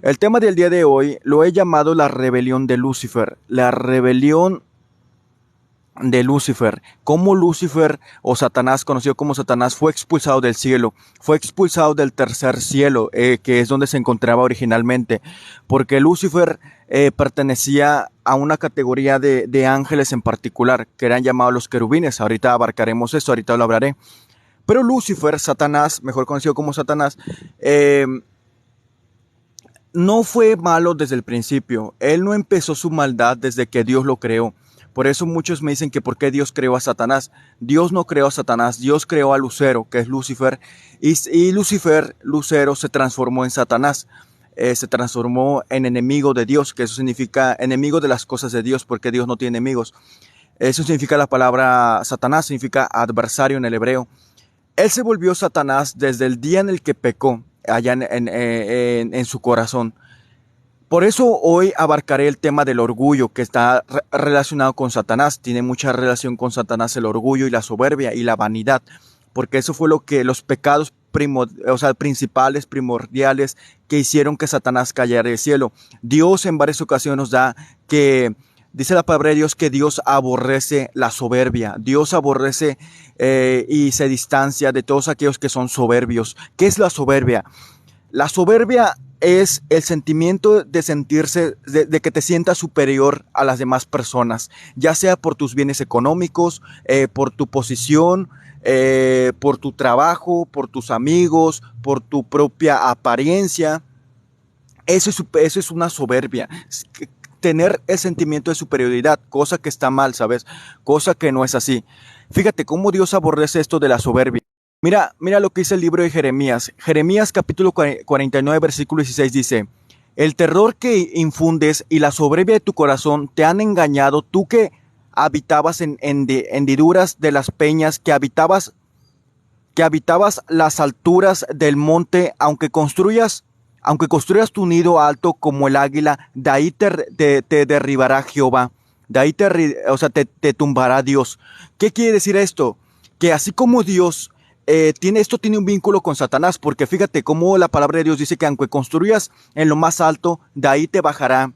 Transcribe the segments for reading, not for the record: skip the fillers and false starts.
El tema del día de hoy lo he llamado la rebelión de Lucifer. La rebelión de Lucifer. Cómo Lucifer o Satanás, conocido como Satanás, fue expulsado del cielo. Fue expulsado del tercer cielo, que es donde se encontraba originalmente. Porque Lucifer pertenecía a una categoría de ángeles en particular, que eran llamados los querubines. Ahorita abarcaremos eso, ahorita lo hablaré. Pero Lucifer, Satanás, mejor conocido como Satanás, no fue malo desde el principio. Él no empezó su maldad desde que Dios lo creó. Por eso muchos me dicen que por qué Dios creó a Satanás. Dios no creó a Satanás, Dios creó a Lucero, que es Lucifer, y Lucifer, Lucero, se transformó en Satanás. Se transformó en enemigo de Dios, que eso significa enemigo de las cosas de Dios, porque Dios no tiene enemigos. Eso significa la palabra Satanás, significa adversario en el hebreo. Él se volvió Satanás desde el día en el que pecó, allá en su corazón. Por eso hoy abarcaré el tema del orgullo, que está relacionado con Satanás. Tiene mucha relación con Satanás el orgullo y la soberbia y la vanidad, porque eso fue lo que los pecados principales, primordiales, que hicieron que Satanás cayera del cielo. Dios en varias ocasiones nos da que, dice la palabra de Dios, que Dios aborrece la soberbia. Dios aborrece y se distancia de todos aquellos que son soberbios. ¿Qué es la soberbia? La soberbia es el sentimiento de sentirse, de que te sientas superior a las demás personas, ya sea por tus bienes económicos, por tu posición, por tu trabajo, por tus amigos, por tu propia apariencia. Eso es una soberbia. Tener el sentimiento de superioridad, cosa que está mal, ¿sabes? Cosa que no es así. Fíjate cómo Dios aborrece esto de la soberbia. Mira lo que dice el libro de Jeremías. Jeremías capítulo 49, versículo 16 dice: el terror que infundes y la soberbia de tu corazón te han engañado, tú que habitabas en hendiduras de las peñas, que habitabas las alturas del monte, aunque construyas tu nido alto como el águila, de ahí te derribará Jehová, de ahí te tumbará Dios. ¿Qué quiere decir esto? Que así como Dios esto tiene un vínculo con Satanás, porque fíjate cómo la palabra de Dios dice que aunque construyas en lo más alto, de ahí te bajará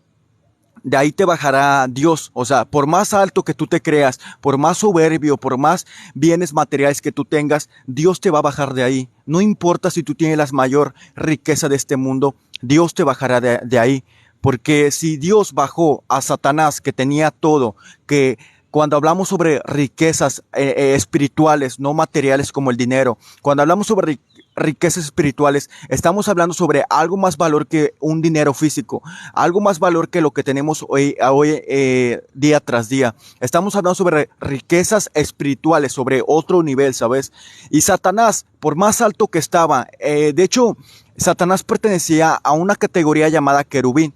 Dios. O sea, por más alto que tú te creas, por más soberbio, por más bienes materiales que tú tengas, Dios te va a bajar de ahí. No importa si tú tienes la mayor riqueza de este mundo, Dios te bajará de ahí. Porque si Dios bajó a Satanás, que tenía todo, que cuando hablamos sobre riquezas espirituales, no materiales como el dinero, cuando hablamos sobre riquezas espirituales, estamos hablando sobre algo más valor que un dinero físico, algo más valor que lo que tenemos hoy día tras día. Estamos hablando sobre riquezas espirituales, sobre otro nivel, ¿sabes? Y Satanás, por más alto que estaba, de hecho, Satanás pertenecía a una categoría llamada querubín.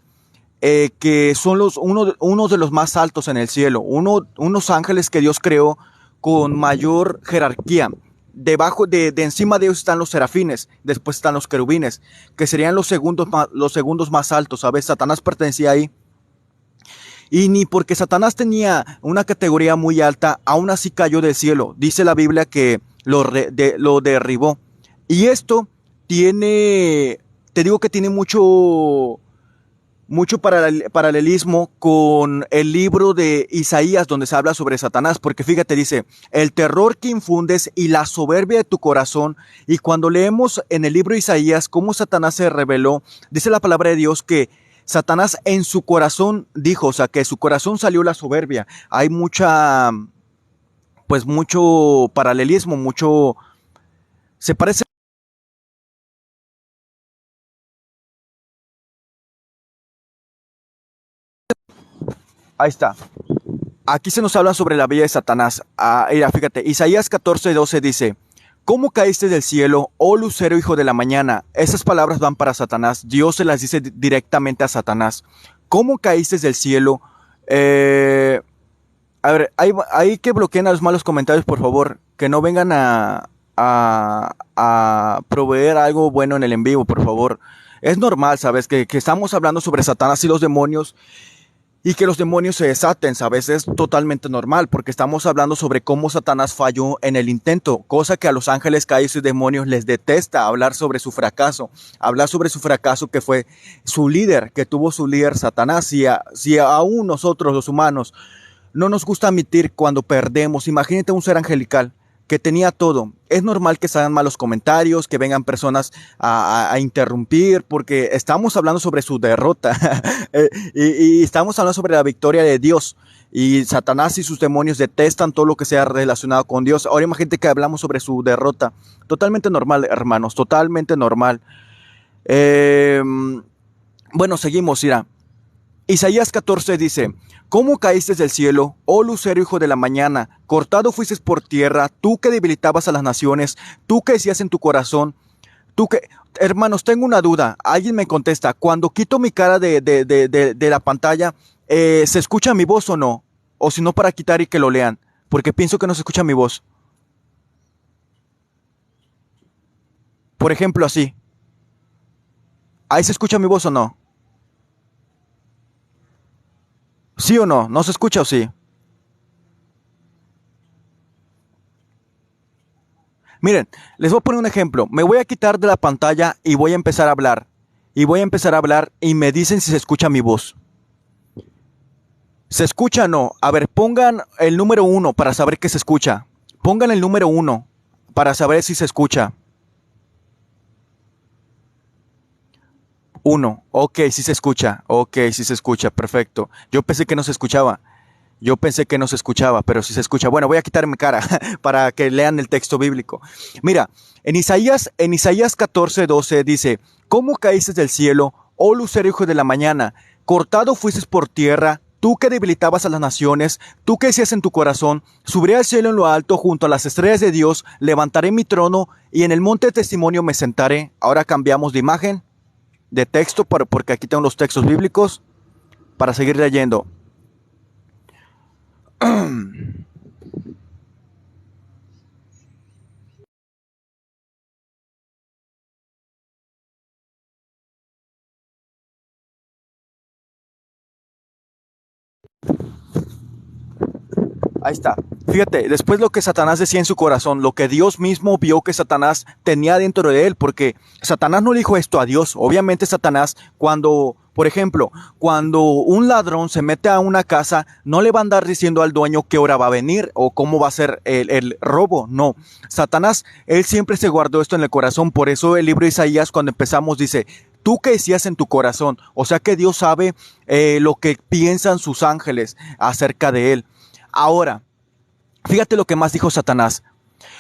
Que son uno de los más altos en el cielo, unos ángeles que Dios creó con mayor jerarquía. Debajo de encima de ellos están los serafines, después están los querubines, que serían los segundos más altos, ¿sabes? Satanás pertenecía ahí. Y ni porque Satanás tenía una categoría muy alta, aún así cayó del cielo. Dice la Biblia que lo derribó. Y esto te digo que tiene mucho paralelismo con el libro de Isaías, donde se habla sobre Satanás, porque fíjate, dice, el terror que infundes y la soberbia de tu corazón. Y cuando leemos en el libro de Isaías cómo Satanás se rebeló, dice la palabra de Dios que Satanás en su corazón dijo, o sea, que de su corazón salió la soberbia. Hay mucho paralelismo, se parece. Ahí está. Aquí se nos habla sobre la vida de Satanás. Mira, fíjate, Isaías 14:12 dice: ¿cómo caíste del cielo, oh lucero hijo de la mañana? Esas palabras van para Satanás. Dios se las dice directamente a Satanás. ¿Cómo caíste del cielo? A ver, hay que bloqueen a los malos comentarios, por favor. Que no vengan a proveer algo bueno en el en vivo, por favor. Es normal, ¿sabes? Que estamos hablando sobre Satanás y los demonios. y que los demonios se desaten, ¿sabes? Es totalmente normal porque estamos hablando sobre cómo Satanás falló en el intento, cosa que a los ángeles caídos y demonios les detesta hablar sobre su fracaso que fue su líder, que tuvo su líder Satanás. Si aún nosotros los humanos no nos gusta admitir cuando perdemos, imagínate un ser angelical que tenía todo. Es normal que salgan malos comentarios, que vengan personas a interrumpir, porque estamos hablando sobre su derrota y estamos hablando sobre la victoria de Dios. Y Satanás y sus demonios detestan todo lo que sea relacionado con Dios. Ahora imagínate que hablamos sobre su derrota. Totalmente normal, hermanos, totalmente normal. Eh, bueno, seguimos, Ira. Isaías 14 dice: ¿Cómo caíste del cielo, oh lucero hijo de la mañana? Cortado fuiste por tierra, tú que debilitabas a las naciones, tú que decías en tu corazón, tú que... Hermanos, tengo una duda, alguien me contesta, cuando quito mi cara de la pantalla, ¿se escucha mi voz o no? O si no, para quitar y que lo lean, porque pienso que no se escucha mi voz. Por ejemplo, así. ¿Ahí se escucha mi voz o no? ¿Sí o no? ¿No se escucha o sí? Miren, les voy a poner un ejemplo. Me voy a quitar de la pantalla y voy a empezar a hablar. Y voy a empezar a hablar y me dicen si se escucha mi voz. ¿Se escucha o no? A ver, pongan el número 1 para saber que se escucha. Pongan el número 1 para saber si se escucha. 1. Ok, sí se escucha. Ok, sí se escucha. Perfecto. Yo pensé que no se escuchaba. Yo pensé que no se escuchaba, pero sí se escucha. Bueno, voy a quitar mi cara para que lean el texto bíblico. Mira, en Isaías 14:12 dice: ¿Cómo caíste del cielo, oh lucero hijo de la mañana? Cortado fuiste por tierra, tú que debilitabas a las naciones, tú que decías en tu corazón: subiré al cielo en lo alto, junto a las estrellas de Dios, levantaré mi trono y en el monte de testimonio me sentaré. Ahora cambiamos de imagen, de texto, porque aquí tengo los textos bíblicos para seguir leyendo. Ahí está. Fíjate, después lo que Satanás decía en su corazón, lo que Dios mismo vio que Satanás tenía dentro de él, porque Satanás no le dijo esto a Dios. Obviamente Satanás, por ejemplo, cuando un ladrón se mete a una casa, no le va a andar diciendo al dueño qué hora va a venir o cómo va a ser el robo. No. Satanás, él siempre se guardó esto en el corazón. Por eso el libro de Isaías, cuando empezamos, dice: tú que decías en tu corazón. O sea que Dios sabe lo que piensan sus ángeles acerca de él. Ahora, fíjate lo que más dijo Satanás.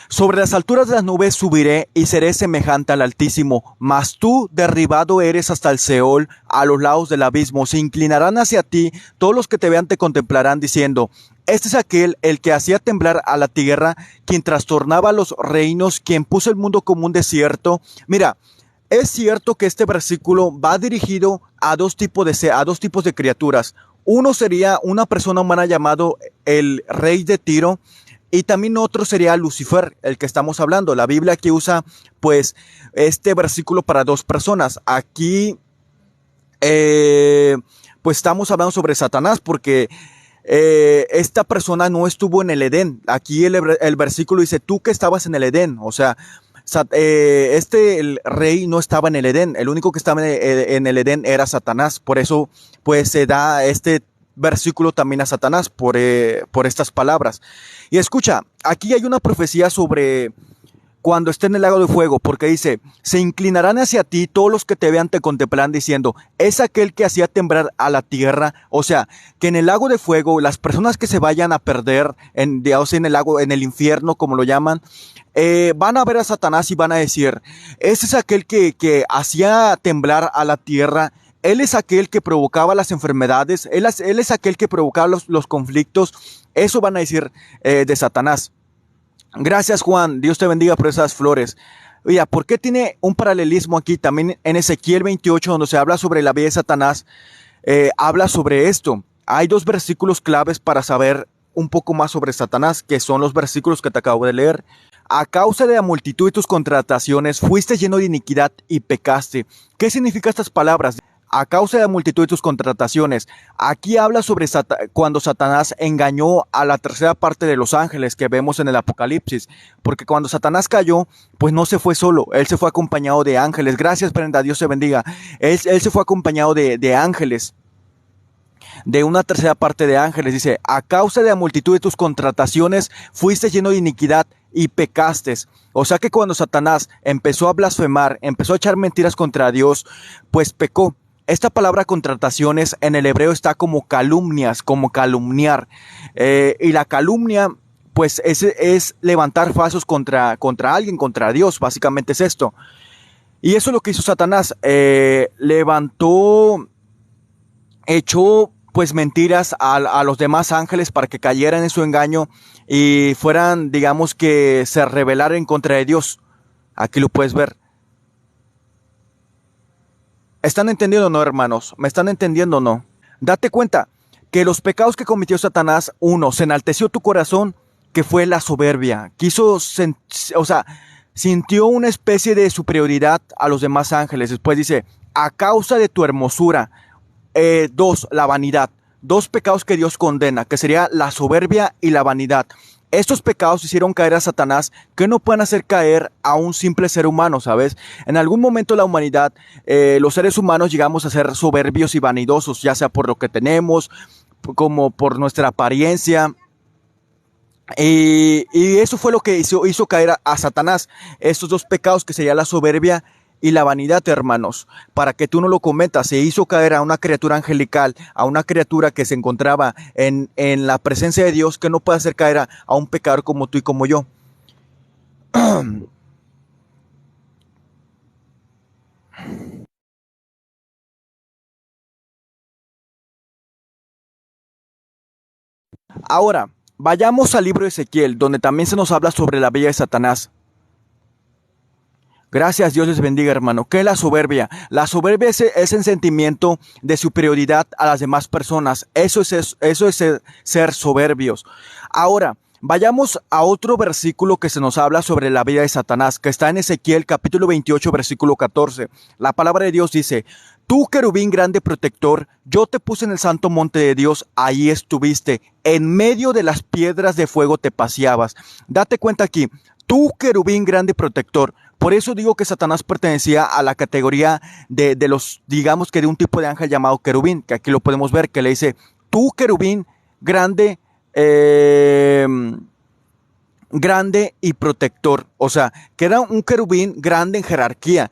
Sobre las alturas de las nubes subiré y seré semejante al Altísimo, mas tú derribado eres hasta el Seol, a los lados del abismo. Se inclinarán hacia ti, todos los que te vean te contemplarán diciendo: este es aquel, el que hacía temblar a la tierra, quien trastornaba los reinos, quien puso el mundo como un desierto. Mira, es cierto que este versículo va dirigido a dos tipos de criaturas. Uno sería una persona humana llamado el rey de Tiro, y también otro sería Lucifer, el que estamos hablando. La Biblia aquí usa pues este versículo para dos personas. Aquí pues estamos hablando sobre Satanás porque esta persona no estuvo en el Edén. Aquí el versículo dice: tú que estabas en el Edén. O sea, el rey no estaba en el Edén. El único que estaba en el Edén era Satanás. Por eso pues se da este versículo también a Satanás por estas palabras. Y escucha, aquí hay una profecía sobre cuando esté en el lago de fuego, porque dice: se inclinarán hacia ti, todos los que te vean te contemplarán diciendo: es aquel que hacía temblar a la tierra. O sea, que en el lago de fuego, las personas que se vayan a perder en el lago, en el infierno, como lo llaman, van a ver a Satanás y van a decir: ese es aquel que hacía temblar a la tierra. Él es aquel que provocaba las enfermedades, él es aquel que provocaba los conflictos. Eso van a decir de Satanás. Gracias, Juan. Dios te bendiga por esas flores. Oye, ¿por qué tiene un paralelismo aquí? También en Ezequiel 28, donde se habla sobre la vida de Satanás, habla sobre esto. Hay dos versículos claves para saber un poco más sobre Satanás, que son los versículos que te acabo de leer. A causa de la multitud de tus contrataciones, fuiste lleno de iniquidad y pecaste. ¿Qué significan estas palabras? a causa de la multitud de tus contrataciones. Aquí habla sobre cuando Satanás engañó a la tercera parte de los ángeles que vemos en el Apocalipsis, porque cuando Satanás cayó, pues no se fue solo, él se fue acompañado de ángeles. Gracias, Brenda, Dios te bendiga. Él se fue acompañado de ángeles, de una tercera parte de ángeles. Dice, a causa de la multitud de tus contrataciones, fuiste lleno de iniquidad y pecaste. O sea que cuando Satanás empezó a blasfemar, empezó a echar mentiras contra Dios, pues pecó. Esta palabra contrataciones en el hebreo está como calumnias, como calumniar. Y la calumnia, pues es levantar falsos contra alguien, contra Dios. Básicamente es esto. Y eso es lo que hizo Satanás. Echó pues mentiras a los demás ángeles para que cayeran en su engaño y fueran, digamos, que se rebelaran en contra de Dios. Aquí lo puedes ver. ¿Están entendiendo o no, hermanos? ¿Me están entendiendo o no? Date cuenta que los pecados que cometió Satanás, uno, se enalteció tu corazón, que fue la soberbia. Sintió una especie de superioridad a los demás ángeles. Después dice, a causa de tu hermosura. Dos, la vanidad. Dos pecados que Dios condena, que sería la soberbia y la vanidad. Estos pecados hicieron caer a Satanás, que no pueden hacer caer a un simple ser humano, ¿sabes? En algún momento de la humanidad, los seres humanos llegamos a ser soberbios y vanidosos, ya sea por lo que tenemos, como por nuestra apariencia. Y eso fue lo que hizo caer a Satanás. Estos dos pecados, que sería la soberbia y la vanidad, hermanos, para que tú no lo cometas. Se hizo caer a una criatura angelical, a una criatura que se encontraba en la presencia de Dios, que no puede hacer caer a un pecador como tú y como yo. Ahora, vayamos al libro de Ezequiel, donde también se nos habla sobre la vida de Satanás. Gracias, Dios les bendiga, hermano. ¿Qué es la soberbia? La soberbia es el sentimiento de superioridad a las demás personas. Eso es ser soberbios. Ahora, vayamos a otro versículo que se nos habla sobre la vida de Satanás, que está en Ezequiel capítulo 28, versículo 14. La palabra de Dios dice, tú, querubín grande protector, yo te puse en el santo monte de Dios, ahí estuviste, en medio de las piedras de fuego te paseabas. Date cuenta aquí, tú, querubín grande protector. Por eso digo que Satanás pertenecía a la categoría de los, digamos que de un tipo de ángel llamado querubín, que aquí lo podemos ver, que le dice, tú, querubín grande, grande y protector. O sea, que era un querubín grande en jerarquía,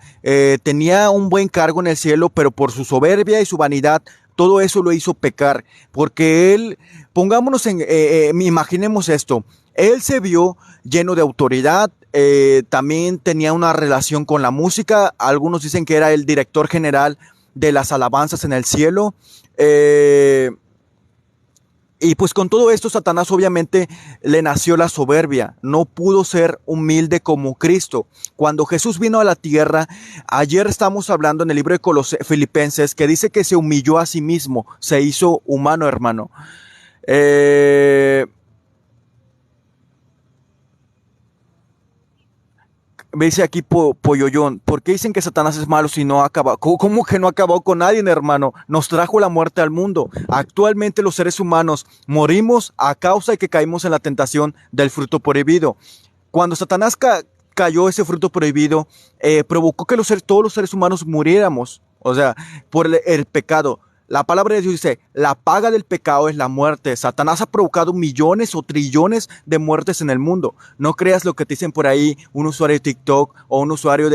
tenía un buen cargo en el cielo, pero por su soberbia y su vanidad, todo eso lo hizo pecar, porque él, pongámonos imaginemos esto, él se vio lleno de autoridad, también tenía una relación con la música. Algunos dicen que era el director general de las alabanzas en el cielo. Y pues con todo esto, Satanás obviamente le nació la soberbia. No pudo ser humilde como Cristo. Cuando Jesús vino a la tierra, ayer estamos hablando en el libro de Filipenses, que dice que se humilló a sí mismo, se hizo humano, hermano. Me dice aquí Polloyón, ¿por qué dicen que Satanás es malo si no ha acabado? ¿Cómo que no ha acabado con nadie, hermano? Nos trajo la muerte al mundo. Actualmente los seres humanos morimos a causa de que caímos en la tentación del fruto prohibido. Cuando Satanás cayó ese fruto prohibido, provocó que todos los seres humanos muriéramos. O sea, por el pecado. La palabra de Dios dice, la paga del pecado es la muerte. Satanás ha provocado millones o trillones de muertes en el mundo. No creas lo que te dicen por ahí un usuario de TikTok o un usuario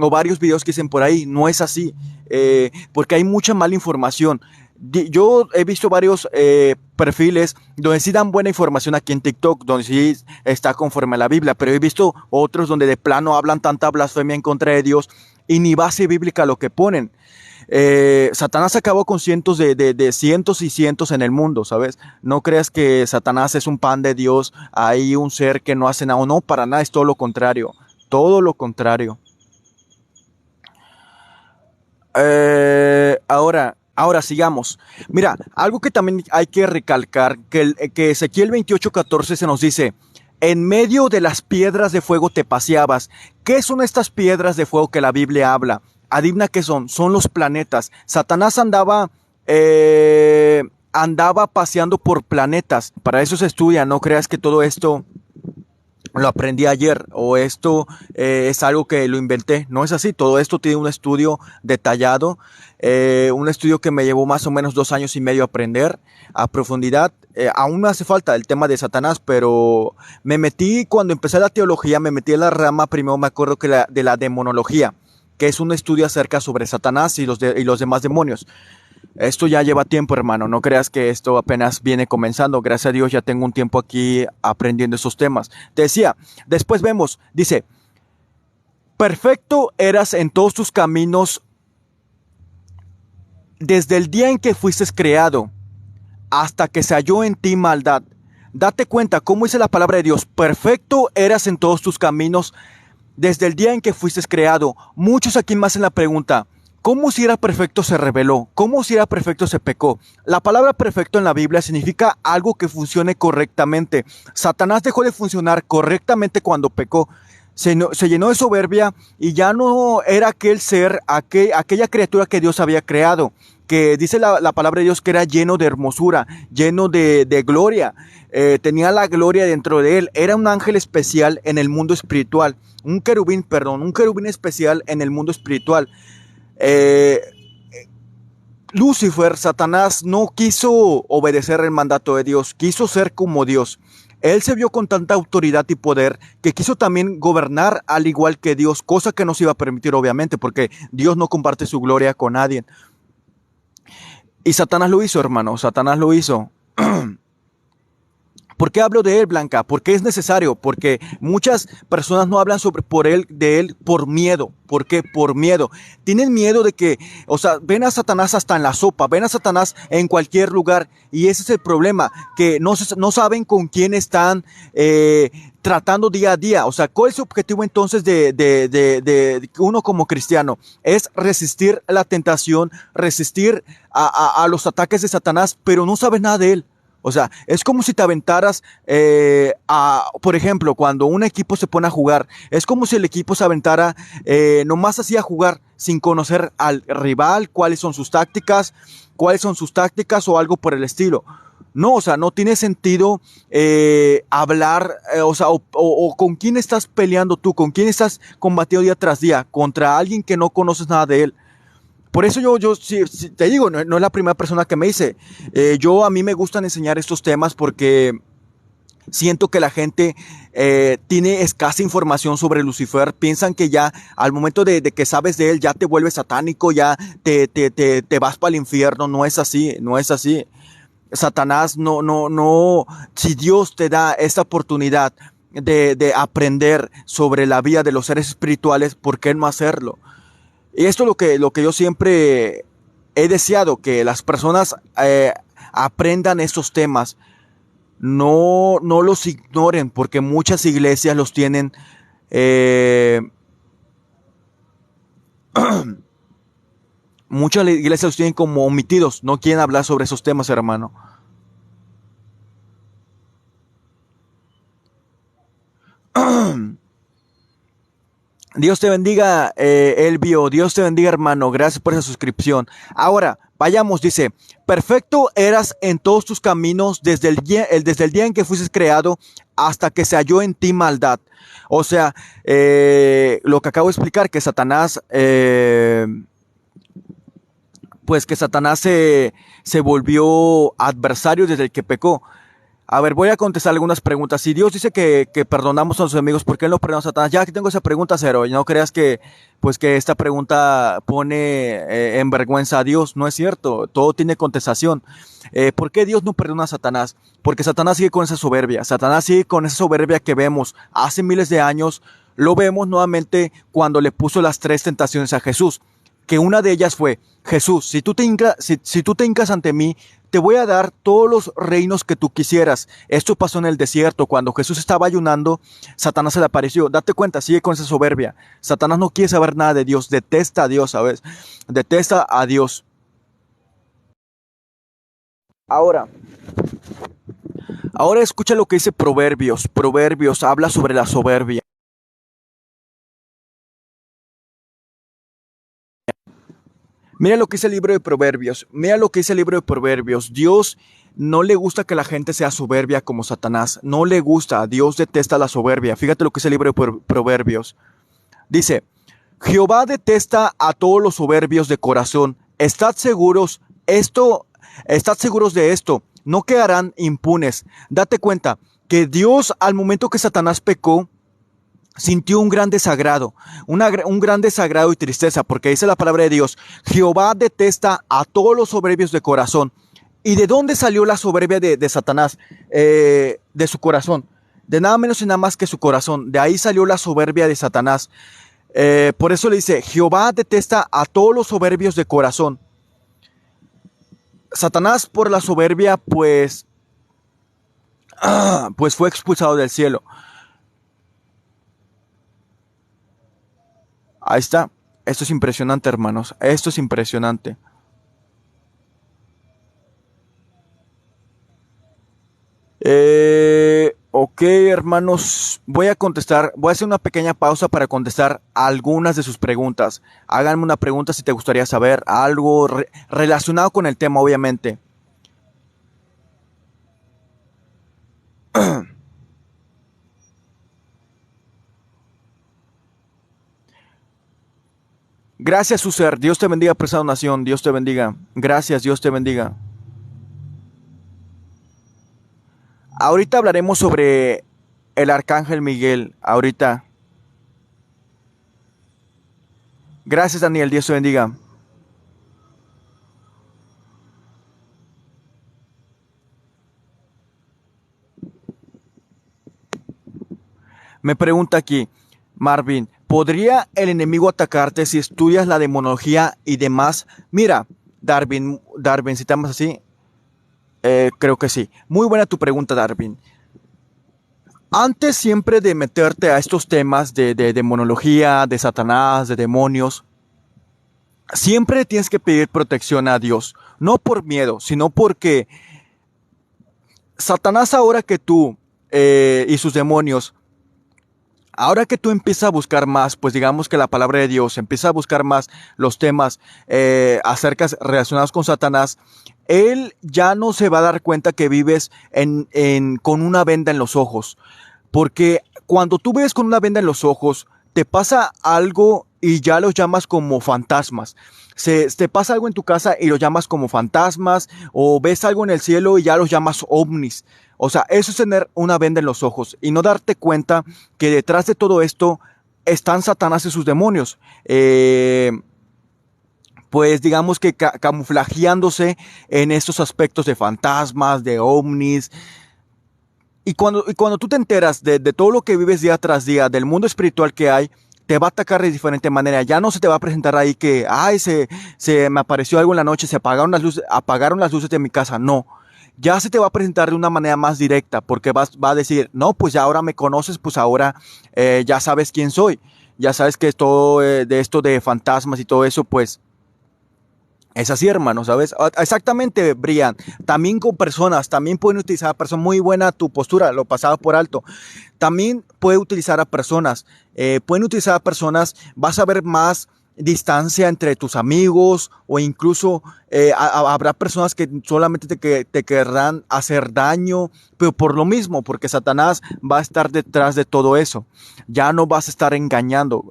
o varios videos que dicen por ahí. No es así, porque hay mucha mala información. Yo he visto varios perfiles donde sí dan buena información aquí en TikTok, donde sí está conforme a la Biblia, pero he visto otros donde de plano hablan tanta blasfemia en contra de Dios y ni base bíblica lo que ponen. Satanás acabó con cientos de cientos y cientos en el mundo, ¿sabes? No creas que Satanás es un pan de Dios, hay un ser que no hace nada, no, para nada, es todo lo contrario, todo lo contrario. Ahora sigamos. Mira, algo que también hay que recalcar, que Ezequiel 28:14 se nos dice, en medio de las piedras de fuego te paseabas. ¿Qué son estas piedras de fuego que la Biblia habla? adivina qué son, son los planetas. Satanás andaba paseando por planetas. Para eso se estudia, no creas que todo esto lo aprendí ayer o esto es algo que lo inventé. No es así, todo esto tiene un estudio detallado, un estudio que me llevó más o menos 2 años y medio a aprender a profundidad. Aún me hace falta el tema de Satanás, pero me metí, cuando empecé la teología, me metí en la rama, primero me acuerdo que de la demonología, que es un estudio acerca sobre Satanás y los demás demonios. Esto ya lleva tiempo, hermano. No creas que esto apenas viene comenzando. Gracias a Dios ya tengo un tiempo aquí aprendiendo esos temas. Te decía, después vemos, dice, perfecto eras en todos tus caminos desde el día en que fuiste creado hasta que se halló en ti maldad. Date cuenta, cómo dice la palabra de Dios, perfecto eras en todos tus caminos desde el día en que fuiste creado. Muchos aquí me hacen la pregunta, ¿cómo si era perfecto se rebeló? ¿Cómo si era perfecto se pecó? La palabra perfecto en la Biblia significa algo que funcione correctamente. Satanás dejó de funcionar correctamente cuando pecó. Se llenó de soberbia y ya no era aquel ser, aquella criatura que Dios había creado, que dice la palabra de Dios que era lleno de hermosura, lleno de gloria, tenía la gloria dentro de él, era un ángel especial en el mundo espiritual, un querubín especial en el mundo espiritual. Eh, Lucifer, Satanás, no quiso obedecer el mandato de Dios, quiso ser como Dios. Él se vio con tanta autoridad y poder que quiso también gobernar al igual que Dios, cosa que no se iba a permitir obviamente, porque Dios no comparte su gloria con nadie. Y Satanás lo hizo, hermano, Satanás lo hizo. ¿Por qué hablo de él, Blanca? Porque es necesario, porque muchas personas no hablan de él por miedo. ¿Por qué? Por miedo. Tienen miedo de que, o sea, ven a Satanás hasta en la sopa, ven a Satanás en cualquier lugar, y ese es el problema, que no saben con quién están tratando día a día. O sea, ¿cuál es su objetivo entonces de uno como cristiano? Es resistir la tentación, resistir a los ataques de Satanás, pero no sabes nada de él. O sea, es como si te aventaras, por ejemplo, cuando un equipo se pone a jugar, es como si el equipo se aventara nomás así a jugar sin conocer al rival, cuáles son sus tácticas o algo por el estilo. No, o sea, no tiene sentido hablar, o con quién estás peleando tú, con quién estás combatiendo día tras día, contra alguien que no conoces nada de él. Por eso yo sí, te digo, no es la primera persona que me dice. A mí me gustan enseñar estos temas porque siento que la gente tiene escasa información sobre Lucifer. Piensan que ya al momento de que sabes de él ya te vuelves satánico, ya te vas para el infierno. No es así, no es así. Satanás no. Si Dios te da esta oportunidad de aprender sobre la vida de los seres espirituales, ¿por qué no hacerlo? Y esto es lo que yo siempre he deseado, que las personas aprendan estos temas, no los ignoren, porque muchas iglesias los tienen, muchas iglesias los tienen como omitidos, no quieren hablar sobre esos temas, hermano. Dios te bendiga, Elvio. Dios te bendiga, hermano. Gracias por esa suscripción. Ahora, vayamos, dice, perfecto eras en todos tus caminos desde el día en que fuiste creado hasta que se halló en ti maldad. O sea, lo que acabo de explicar, que Satanás, se volvió adversario desde el que pecó. A ver, voy a contestar algunas preguntas. Si Dios dice que perdonamos a nuestros enemigos, ¿por qué no perdonamos a Satanás? Ya que tengo esa pregunta, Cero. Y no creas que esta pregunta pone en vergüenza a Dios. No es cierto. Todo tiene contestación. ¿Por qué Dios no perdona a Satanás? Porque Satanás sigue con esa soberbia. Satanás sigue con esa soberbia que vemos hace miles de años. Lo vemos nuevamente cuando le puso las 3 tentaciones a Jesús. Que una de ellas fue, Jesús, si tú te hincas ante mí, te voy a dar todos los reinos que tú quisieras. Esto pasó en el desierto, cuando Jesús estaba ayunando, Satanás se le apareció. Date cuenta, sigue con esa soberbia. Satanás no quiere saber nada de Dios, detesta a Dios, ¿sabes? Detesta a Dios. Ahora escucha lo que dice Proverbios. Proverbios habla sobre la soberbia. Mira lo que dice el libro de Proverbios. Mira lo que dice el libro de Proverbios. Dios no le gusta que la gente sea soberbia como Satanás. No le gusta. Dios detesta la soberbia. Fíjate lo que dice el libro de Proverbios. Dice, Jehová detesta a todos los soberbios de corazón. Estad seguros de esto. No quedarán impunes. Date cuenta que Dios, al momento que Satanás pecó, sintió un gran desagrado, un gran desagrado y tristeza, porque dice la palabra de Dios, Jehová detesta a todos los soberbios de corazón. ¿Y de dónde salió la soberbia de Satanás? De su corazón, de nada menos y nada más que su corazón. De ahí salió la soberbia de Satanás. Por eso le dice, Jehová detesta a todos los soberbios de corazón. Satanás por la soberbia, pues fue expulsado del cielo. Ahí está. Esto es impresionante, hermanos. Esto es impresionante. Ok, hermanos. Voy a hacer una pequeña pausa para contestar algunas de sus preguntas. Háganme una pregunta si te gustaría saber algo relacionado con el tema, obviamente. Gracias, Suser. Dios te bendiga, presa nación. Dios te bendiga. Gracias, Dios te bendiga. Ahorita hablaremos sobre el arcángel Miguel. Ahorita. Gracias, Daniel. Dios te bendiga. Me pregunta aquí, Marvin, ¿podría el enemigo atacarte si estudias la demonología y demás? Mira, Darwin, si te amas así, creo que sí. Muy buena tu pregunta, Darwin. Antes siempre de meterte a estos temas de demonología, de Satanás, de demonios, siempre tienes que pedir protección a Dios. No por miedo, sino porque Satanás ahora que tú y sus demonios, ahora que tú empiezas a buscar más, pues digamos que la palabra de Dios empieza a buscar más los temas relacionados con Satanás, él ya no se va a dar cuenta que vives con una venda en los ojos. Porque cuando tú vives con una venda en los ojos, te pasa algo y ya los llamas como fantasmas. Te pasa algo en tu casa y los llamas como fantasmas, o ves algo en el cielo y ya los llamas ovnis. O sea, eso es tener una venda en los ojos y no darte cuenta que detrás de todo esto están Satanás y sus demonios. Pues digamos que camuflajeándose en estos aspectos de fantasmas, de ovnis. Y cuando tú te enteras de todo lo que vives día tras día, del mundo espiritual que hay, te va a atacar de diferente manera. Ya no se te va a presentar ahí que, ay, se me apareció algo en la noche, se apagaron las luces de mi casa. No. Ya se te va a presentar de una manera más directa, porque va a decir, no, pues ya ahora me conoces, pues ahora ya sabes quién soy. Ya sabes que todo de esto de fantasmas y todo eso, pues es así, hermano, ¿sabes? Exactamente, Brian. También con personas, también pueden utilizar a personas. Muy buena tu postura, lo pasaba por alto. También puede utilizar a personas. Pueden utilizar a personas, vas a ver más distancia entre tus amigos o incluso habrá personas que solamente te querrán hacer daño, pero por lo mismo, porque Satanás va a estar detrás de todo eso. Ya no vas a estar engañado,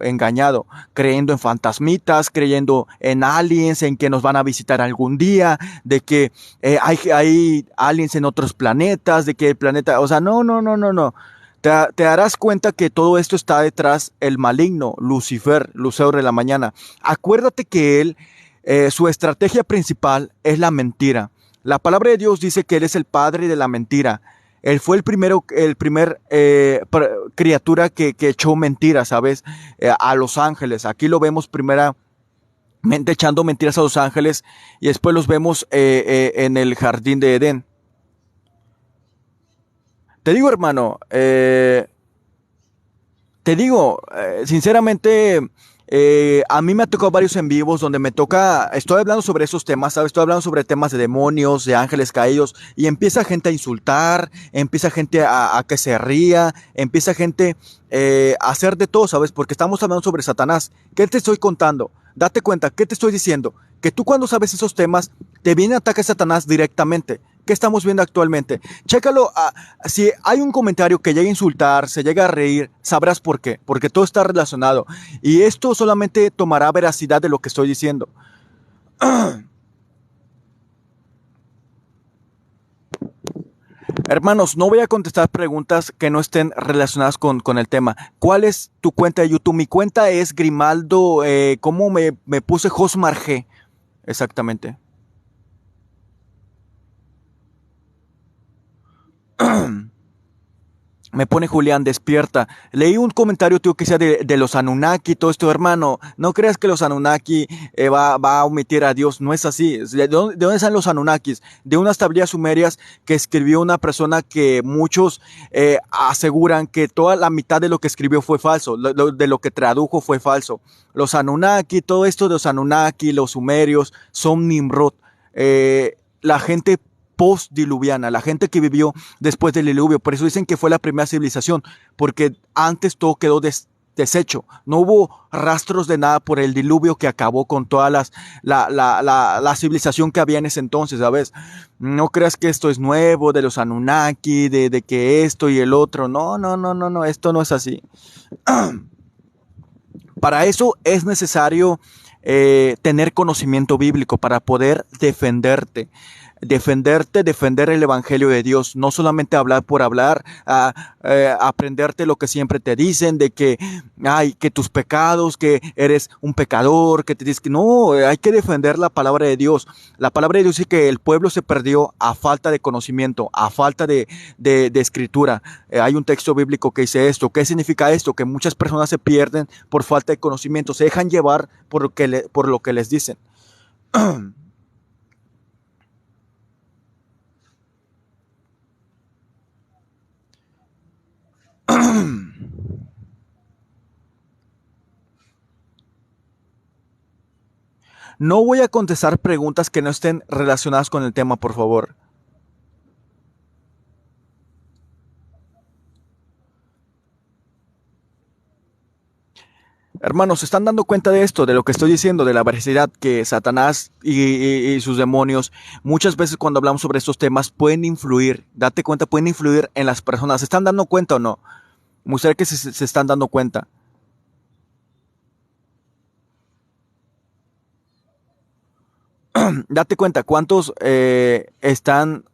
creyendo en fantasmitas, creyendo en aliens, en que nos van a visitar algún día, de que hay aliens en otros planetas, de que el planeta, o sea, no. Te darás cuenta que todo esto está detrás el maligno, Lucifer, Lucero de la mañana. Acuérdate que él, su estrategia principal es la mentira. La palabra de Dios dice que él es el padre de la mentira. Él fue el primer criatura que echó mentiras, ¿sabes? A los ángeles. Aquí lo vemos primeramente echando mentiras a los ángeles y después los vemos en el jardín de Edén. Te digo, hermano, sinceramente, a mí me ha tocado varios en vivos donde estoy hablando sobre esos temas, ¿sabes? Estoy hablando sobre temas de demonios, de ángeles caídos, y empieza gente a insultar, empieza gente a que se ría, empieza gente a hacer de todo, ¿sabes? Porque estamos hablando sobre Satanás. ¿Qué te estoy contando? Date cuenta, ¿qué te estoy diciendo? que tú cuando sabes esos temas, te viene ataque Satanás directamente. ¿Qué estamos viendo actualmente? Chécalo, si hay un comentario que llega a insultar, se llega a reír, sabrás por qué, porque todo está relacionado. Y esto solamente tomará veracidad de lo que estoy diciendo. Hermanos, no voy a contestar preguntas que no estén relacionadas con el tema. ¿Cuál es tu cuenta de YouTube? Mi cuenta es Grimaldo, ¿cómo me puse? Josmar G, exactamente. Me pone Julián, despierta. Leí un comentario, tío, que sea de los Anunnaki, todo esto, hermano. No creas que los Anunnaki va a omitir a Dios. No es así. De dónde salen los Anunnakis? De unas tablillas sumerias que escribió una persona que muchos aseguran que toda la mitad de lo que escribió fue falso. De lo que tradujo fue falso. Los Anunnaki, todo esto de los Anunnaki, los sumerios, son Nimrod. La gente post-diluviana, la gente que vivió después del diluvio. Por eso dicen que fue la primera civilización, porque antes todo quedó deshecho. No hubo rastros de nada por el diluvio que acabó con toda la civilización que había en ese entonces, ¿sabes? No creas que esto es nuevo, de los Anunnaki, de que esto y el otro. No, no, no, no, no, esto no es así. Para eso es necesario tener conocimiento bíblico para poder defender el evangelio de Dios, no solamente hablar por hablar, aprenderte lo que siempre te dicen de que que tus pecados, que eres un pecador, que te dicen que no, hay que defender la palabra de Dios. La palabra de Dios dice que el pueblo se perdió a falta de conocimiento, a falta de escritura. Hay un texto bíblico que dice esto. ¿Qué significa esto? Que muchas personas se pierden por falta de conocimiento, se dejan llevar por lo que les dicen. No voy a contestar preguntas que no estén relacionadas con el tema, por favor. Hermanos, ¿se están dando cuenta de esto, de lo que estoy diciendo, de la veracidad que Satanás y sus demonios, muchas veces cuando hablamos sobre estos temas, pueden influir, date cuenta, pueden influir en las personas? ¿Se están dando cuenta o no? Me gustaría que se están dando cuenta. Date cuenta, ¿cuántos están...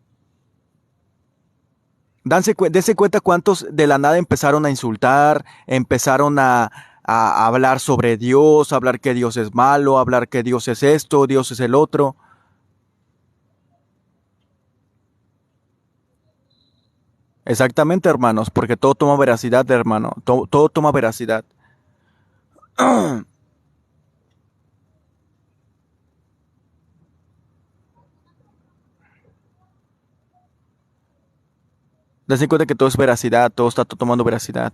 Dense cuenta cuántos de la nada empezaron a insultar, empezaron a hablar sobre Dios, a hablar que Dios es malo, a hablar que Dios es esto, Dios es el otro. Exactamente, hermanos, porque todo toma veracidad, hermano. Todo toma veracidad. Dense cuenta que todo es veracidad, todo está tomando veracidad.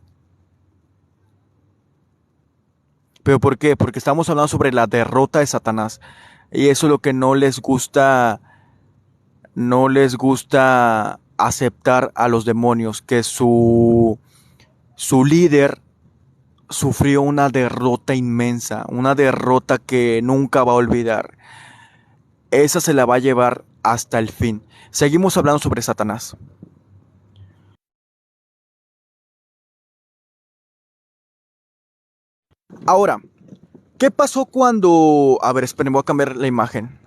¿Pero por qué? Porque estamos hablando sobre la derrota de Satanás. Y eso es lo que no les gusta aceptar a los demonios, que su líder sufrió una derrota inmensa, una derrota que nunca va a olvidar. Esa se la va a llevar hasta el fin. Seguimos hablando sobre Satanás. Ahora, ¿qué pasó cuando... A ver, esperen, voy a cambiar la imagen.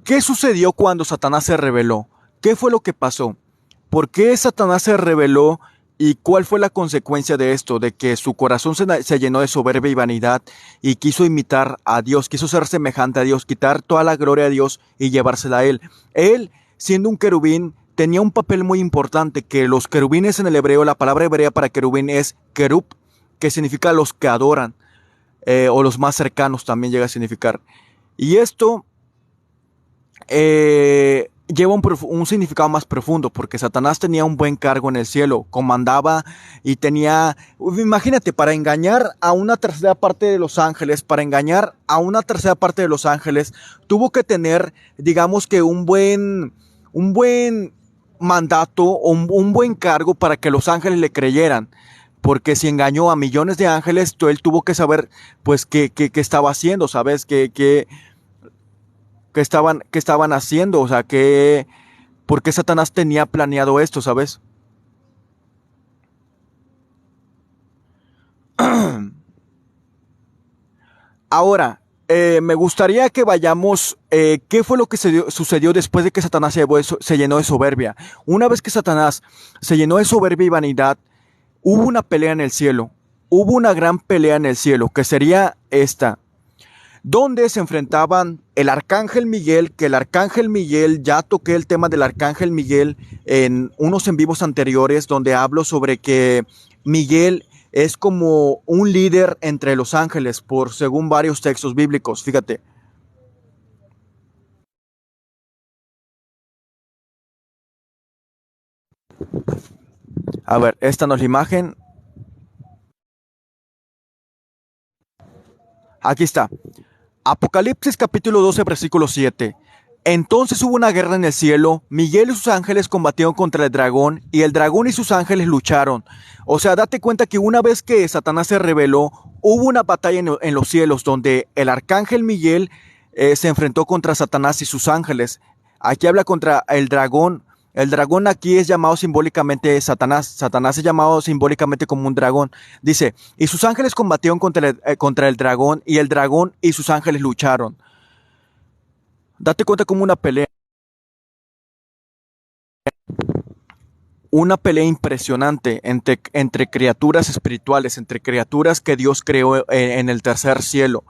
¿Qué sucedió cuando Satanás se rebeló? ¿Qué fue lo que pasó? ¿Por qué Satanás se rebeló y cuál fue la consecuencia de esto? De que su corazón se llenó de soberbia y vanidad y quiso imitar a Dios, quiso ser semejante a Dios, quitar toda la gloria a Dios y llevársela a él. Él, siendo un querubín, tenía un papel muy importante, que los querubines en el hebreo, la palabra hebrea para querubín es kerub, que significa los que adoran, o los más cercanos también llega a significar. Y esto lleva un significado más profundo, porque Satanás tenía un buen cargo en el cielo, comandaba y tenía, imagínate, para engañar a una tercera parte de los ángeles, tuvo que tener, digamos que un buen mandato o un buen cargo para que los ángeles le creyeran. Porque si engañó a millones de ángeles, él tuvo que saber, pues, qué estaba haciendo, ¿sabes? Qué estaban haciendo, o sea, por qué Satanás tenía planeado esto, ¿sabes? Ahora, me gustaría que vayamos, qué fue lo que sucedió después de que Satanás se llenó de soberbia. Una vez que Satanás se llenó de soberbia y vanidad, hubo una pelea en el cielo. Hubo una gran pelea en el cielo, que sería esta, donde se enfrentaban el arcángel Miguel, que el arcángel Miguel, ya toqué el tema del arcángel Miguel en unos en vivos anteriores, donde hablo sobre que Miguel es como un líder entre los ángeles, según varios textos bíblicos. Fíjate. A ver, esta no es la imagen. Aquí está. Apocalipsis capítulo 12, versículo 7. Entonces hubo una guerra en el cielo, Miguel y sus ángeles combatieron contra el dragón, y el dragón y sus ángeles lucharon. O sea, date cuenta que una vez que Satanás se rebeló, hubo una batalla en los cielos donde el arcángel Miguel se enfrentó contra Satanás y sus ángeles. Aquí habla contra el dragón. El dragón aquí es llamado simbólicamente Satanás. Satanás es llamado simbólicamente como un dragón. Dice, y sus ángeles combatieron contra el dragón, y el dragón y sus ángeles lucharon. Date cuenta como una pelea impresionante entre criaturas espirituales, entre criaturas que Dios creó en el tercer cielo.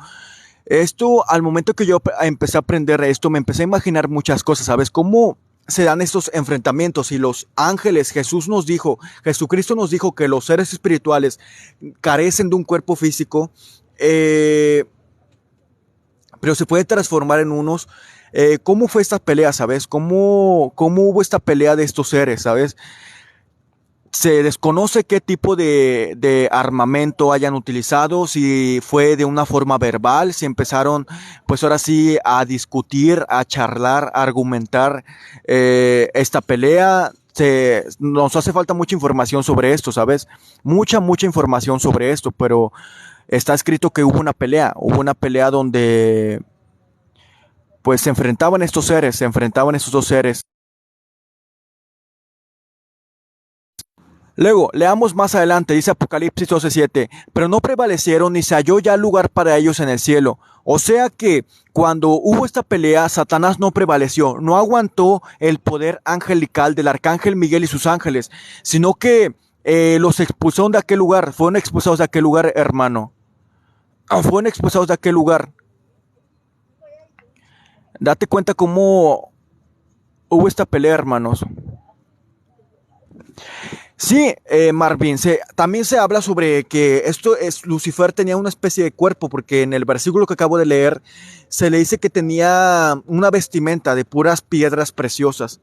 Esto, al momento que yo empecé a aprender esto, me empecé a imaginar muchas cosas, ¿sabes? Cómo se dan estos enfrentamientos y los ángeles, Jesucristo nos dijo que los seres espirituales carecen de un cuerpo físico, pero se puede transformar en unos. ¿Cómo fue esta pelea, sabes? ¿Cómo hubo esta pelea de estos seres, sabes? Se desconoce qué tipo de armamento hayan utilizado, si fue de una forma verbal, si empezaron, pues ahora sí, a discutir, a charlar, a argumentar esta pelea. Nos hace falta mucha información sobre esto, ¿sabes? Mucha información sobre esto, pero está escrito que hubo una pelea donde pues se enfrentaban estos dos seres. Luego, leamos más adelante, dice Apocalipsis 12:7, pero no prevalecieron ni se halló ya lugar para ellos en el cielo. O sea que cuando hubo esta pelea, Satanás no prevaleció, no aguantó el poder angelical del arcángel Miguel y sus ángeles, sino que los expulsaron de aquel lugar, fueron expulsados de aquel lugar, hermano. Fueron expulsados de aquel lugar. Date cuenta cómo hubo esta pelea, hermanos. Sí, Marvin, también se habla sobre que Lucifer tenía una especie de cuerpo, porque en el versículo que acabo de leer se le dice que tenía una vestimenta de puras piedras preciosas.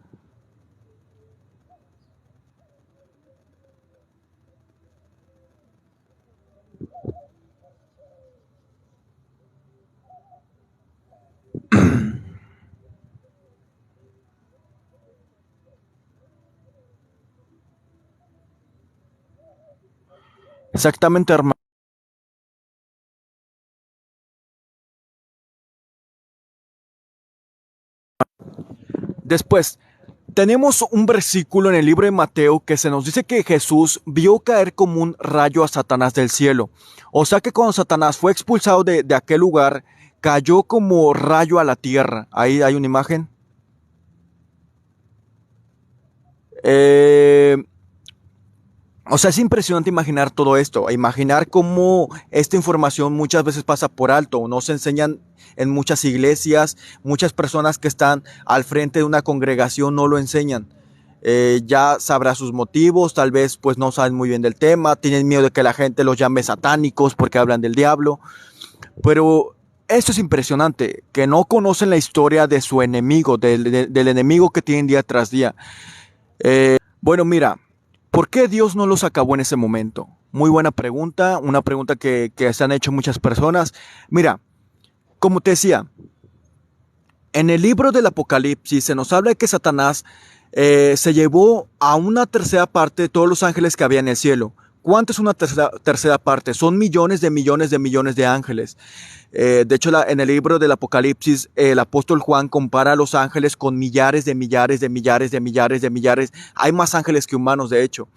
Exactamente, hermano. Después, tenemos un versículo en el libro de Mateo que se nos dice que Jesús vio caer como un rayo a Satanás del cielo. O sea que cuando Satanás fue expulsado de aquel lugar, cayó como rayo a la tierra. Ahí hay una imagen. Eh, o sea, es impresionante imaginar todo esto, imaginar cómo esta información muchas veces pasa por alto, no se enseñan en muchas iglesias, muchas personas que están al frente de una congregación no lo enseñan. Ya sabrá sus motivos, tal vez pues no saben muy bien del tema, tienen miedo de que la gente los llame satánicos porque hablan del diablo, pero esto es impresionante, que no conocen la historia de su enemigo, del enemigo que tienen día tras día. Bueno, mira, ¿por qué Dios no los acabó en ese momento? Muy buena pregunta, una pregunta que se han hecho muchas personas. Mira, como te decía, en el libro del Apocalipsis se nos habla de que Satanás se llevó a una tercera parte de todos los ángeles que había en el cielo. ¿Cuánto es una tercera parte? Son millones de millones de millones de ángeles. De hecho, en el libro del Apocalipsis, el apóstol Juan compara a los ángeles con millares de millares de millares de millares de millares. Hay más ángeles que humanos, de hecho.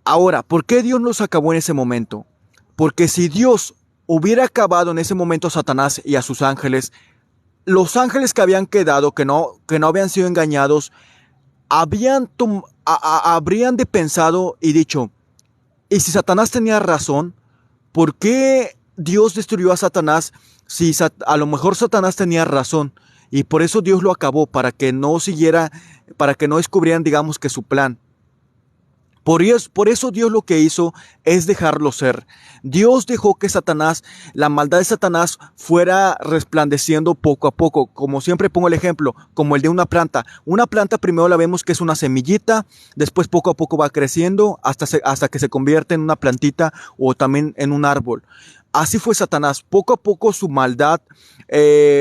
Ahora, ¿por qué Dios los acabó en ese momento? Porque si Dios hubiera acabado en ese momento a Satanás y a sus ángeles, los ángeles que habían quedado, que no habían sido engañados, habrían de pensado y dicho, ¿y si Satanás tenía razón? ¿Por qué Dios destruyó a Satanás si a lo mejor Satanás tenía razón? Y por eso Dios lo acabó, para que no siguiera, para que no descubrieran, digamos, que su plan. Por eso Dios lo que hizo es dejarlo ser. Dios dejó que Satanás, la maldad de Satanás, fuera resplandeciendo poco a poco. Como siempre pongo el ejemplo, como el de una planta. Una planta primero la vemos que es una semillita, después poco a poco va creciendo hasta que se convierte en una plantita o también en un árbol. Así fue Satanás. Poco a poco su maldad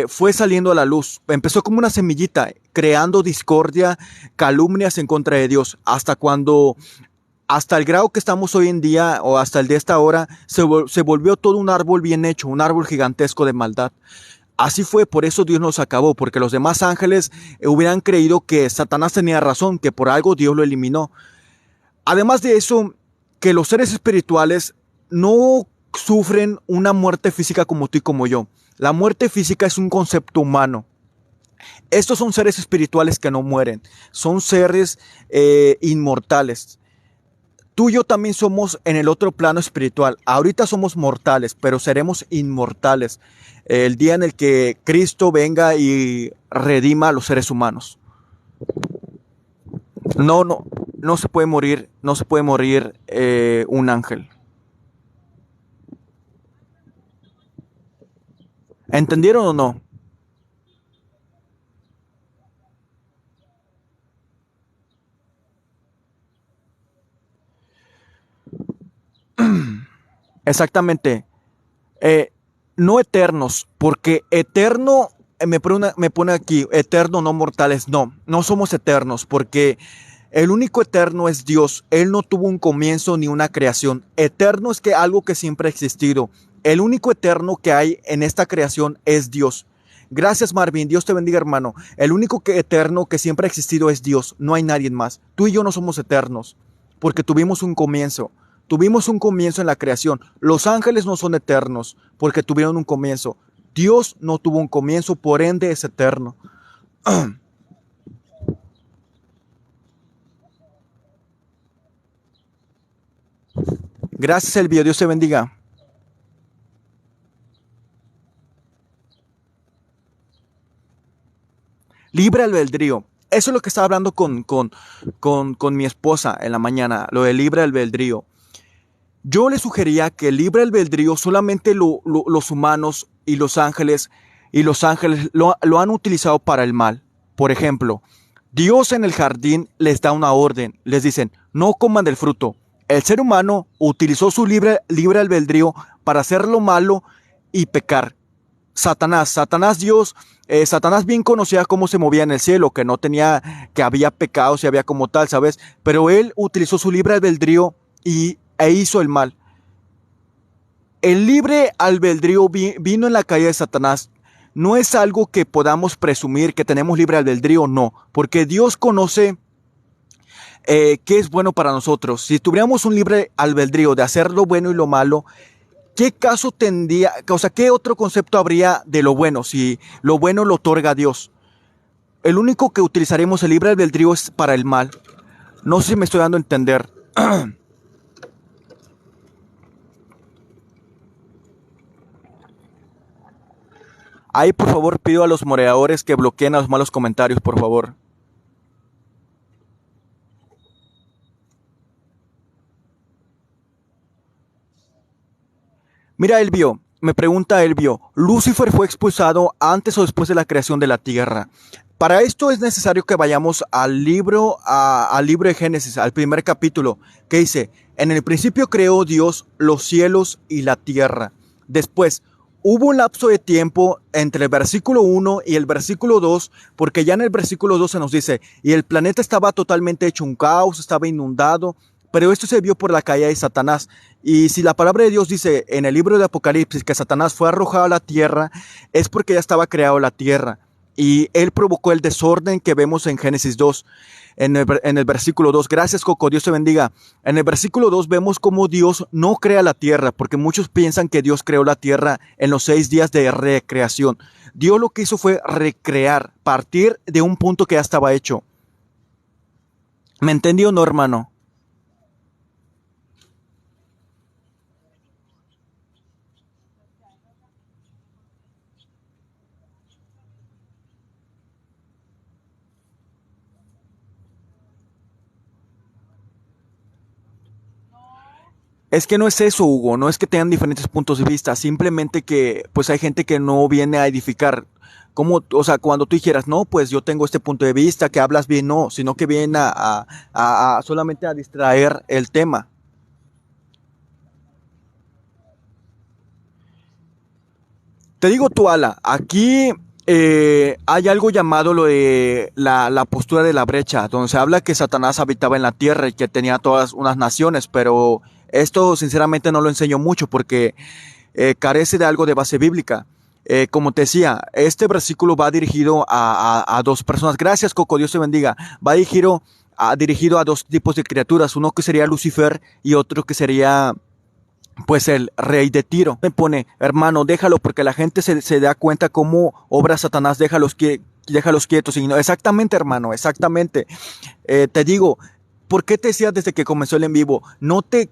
fue saliendo a la luz. Empezó como una semillita, creando discordia, calumnias en contra de Dios, hasta el grado que estamos hoy en día, o hasta el de esta hora, se volvió todo un árbol bien hecho, un árbol gigantesco de maldad. Así fue, por eso Dios nos acabó, porque los demás ángeles hubieran creído que Satanás tenía razón, que por algo Dios lo eliminó. Además de eso, que los seres espirituales no sufren una muerte física como tú y como yo. La muerte física es un concepto humano. Estos son seres espirituales que no mueren, son seres inmortales. Tú y yo también somos en el otro plano espiritual. Ahorita somos mortales, pero seremos inmortales el día en el que Cristo venga y redima a los seres humanos. No se puede morir, no se puede morir un ángel. ¿Entendieron o no? Exactamente. Eh, no eternos, porque eterno, me pone aquí, eterno, no mortales. No somos eternos, porque el único eterno es Dios. Él no tuvo un comienzo ni una creación. Eterno es que algo que siempre ha existido. El único eterno que hay en esta creación es Dios. Gracias, Marvin. Dios te bendiga, hermano. El único eterno que siempre ha existido es Dios. No hay nadie más. Tú y yo no somos eternos, porque tuvimos un comienzo. Tuvimos un comienzo en la creación. Los ángeles no son eternos porque tuvieron un comienzo. Dios no tuvo un comienzo, por ende es eterno. Gracias, Elvio. Dios te bendiga. Libre albedrío. Eso es lo que estaba hablando con mi esposa en la mañana, lo de libre albedrío. Yo le sugería que el libre albedrío solamente los humanos y los ángeles lo han utilizado para el mal. Por ejemplo, Dios en el jardín les da una orden, les dicen, no coman del fruto. El ser humano utilizó su libre albedrío para hacer lo malo y pecar. Satanás Dios, Satanás bien conocía cómo se movía en el cielo, que no tenía, que había pecados y había como tal, ¿sabes? Pero él utilizó su libre albedrío e hizo el mal. El libre albedrío vino en la caída de Satanás. No es algo que podamos presumir que tenemos libre albedrío, no, porque Dios conoce qué es bueno para nosotros. Si tuviéramos un libre albedrío de hacer lo bueno y lo malo, ¿qué caso tendría, o sea, qué otro concepto habría de lo bueno si lo bueno lo otorga Dios? El único que utilizaremos el libre albedrío es para el mal. No sé si me estoy dando a entender. Ahí, por favor, pido a los moderadores que bloqueen a los malos comentarios, por favor. Mira, Elvio, me pregunta Elvio, ¿Lucifer fue expulsado antes o después de la creación de la tierra? Para esto es necesario que vayamos al libro de Génesis, al primer capítulo, que dice, en el principio creó Dios los cielos y la tierra. Después, hubo un lapso de tiempo entre el versículo 1 y el versículo 2, porque ya en el versículo 2 se nos dice, y el planeta estaba totalmente hecho un caos, estaba inundado, pero esto se vio por la caída de Satanás. Y si la palabra de Dios dice en el libro de Apocalipsis que Satanás fue arrojado a la tierra, es porque ya estaba creado la tierra. Y él provocó el desorden que vemos en Génesis 2, en el versículo 2. Gracias, Coco, Dios te bendiga. En el versículo 2 vemos cómo Dios no crea la tierra, porque muchos piensan que Dios creó la tierra en los 6 días de recreación. Dios lo que hizo fue recrear, partir de un punto que ya estaba hecho. ¿Me entendió o no, hermano? Es que no es eso, Hugo, no es que tengan diferentes puntos de vista, simplemente que pues hay gente que no viene a edificar. Como, o sea, cuando tú dijeras, no, pues yo tengo este punto de vista, que hablas bien, no, sino que viene a solamente a distraer el tema. Te digo tú, Ala, aquí hay algo llamado lo de la postura de la brecha, donde se habla que Satanás habitaba en la tierra y que tenía todas unas naciones, pero esto sinceramente no lo enseño mucho porque carece de algo de base bíblica. Como te decía, este versículo va dirigido a dos personas. Gracias, Coco, Dios te bendiga. Va dirigido a dos tipos de criaturas, uno que sería Lucifer y otro que sería pues el rey de Tiro. Me pone, hermano, déjalo porque la gente se da cuenta cómo obra Satanás, déjalos quietos. Y no, exactamente, hermano, exactamente. Te digo, ¿por qué te decía desde que comenzó el en vivo?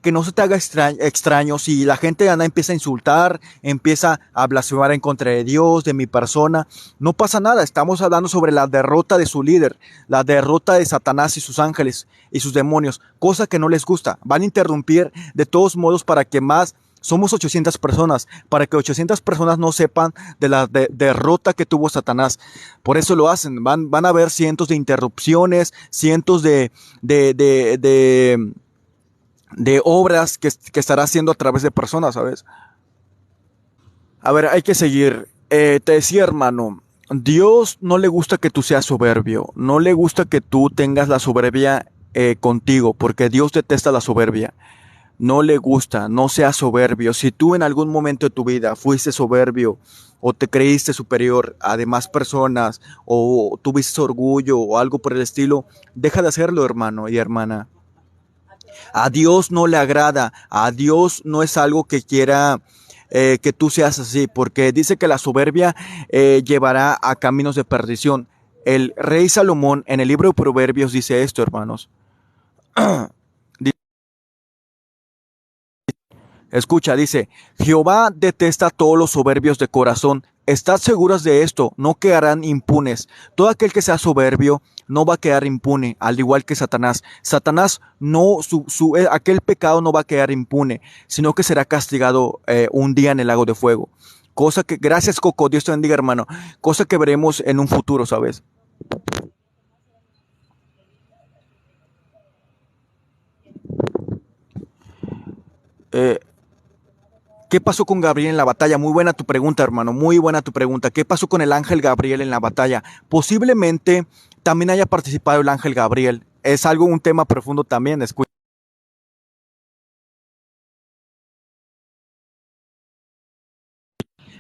Que no se te haga extraño si la gente anda, empieza a insultar, empieza a blasfemar en contra de Dios, de mi persona. No pasa nada, estamos hablando sobre la derrota de su líder, la derrota de Satanás y sus ángeles y sus demonios, cosa que no les gusta. Van a interrumpir de todos modos para que más. Somos 800 personas, para que 800 personas no sepan de la derrota que tuvo Satanás. Por eso lo hacen. Van a haber cientos de interrupciones, cientos de, de, de, de obras que estará haciendo a través de personas, ¿sabes? A ver, hay que seguir. Te decía, hermano, Dios no le gusta que tú seas soberbio, no le gusta que tú tengas la soberbia contigo, porque Dios detesta la soberbia. No le gusta, no seas soberbio. Si tú en algún momento de tu vida fuiste soberbio o te creíste superior a demás personas o tuviste orgullo o algo por el estilo, deja de hacerlo, hermano y hermana. A Dios no le agrada, a Dios no es algo que quiera que tú seas así, porque dice que la soberbia llevará a caminos de perdición. El rey Salomón en el libro de Proverbios dice esto, hermanos. Escucha, dice, Jehová detesta a todos los soberbios de corazón. Estad seguras de esto, no quedarán impunes. Todo aquel que sea soberbio no va a quedar impune, al igual que Satanás. Satanás no, aquel pecado no va a quedar impune, sino que será castigado un día en el lago de fuego. Cosa que, gracias Coco, Dios te bendiga, hermano. Cosa que veremos en un futuro, ¿sabes? Eh, ¿Qué pasó con Gabriel en la batalla? Muy buena tu pregunta, hermano, muy buena tu pregunta. ¿Qué pasó con el ángel Gabriel en la batalla? Posiblemente también haya participado el ángel Gabriel. Es algo, un tema profundo también. Escucha.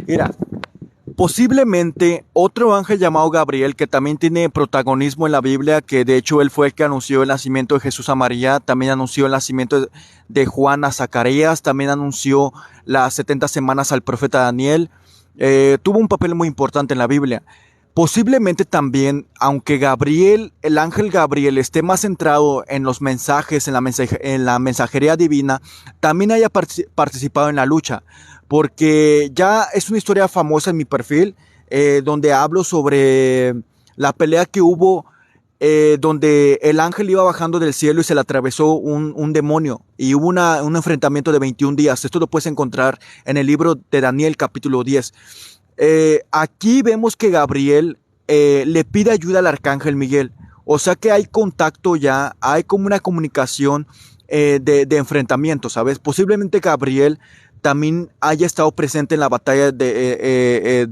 Mira, posiblemente otro ángel llamado Gabriel, que también tiene protagonismo en la Biblia, que de hecho él fue el que anunció el nacimiento de Jesús a María, también anunció el nacimiento de Juan a Zacarías, también anunció las 70 semanas al profeta Daniel, tuvo un papel muy importante en la Biblia. Posiblemente también, aunque Gabriel, el ángel Gabriel, esté más centrado en los mensajes, en la mensajería divina, también haya participado en la lucha, porque ya es una historia famosa en mi perfil, donde hablo sobre la pelea que hubo, donde el ángel iba bajando del cielo y se le atravesó un demonio, y hubo un enfrentamiento de 21 días. Esto lo puedes encontrar en el libro de Daniel, capítulo 10. Aquí vemos que Gabriel le pide ayuda al arcángel Miguel. O sea que hay contacto ya, hay como una comunicación de enfrentamiento, ¿sabes? Posiblemente Gabriel también haya estado presente en la batalla de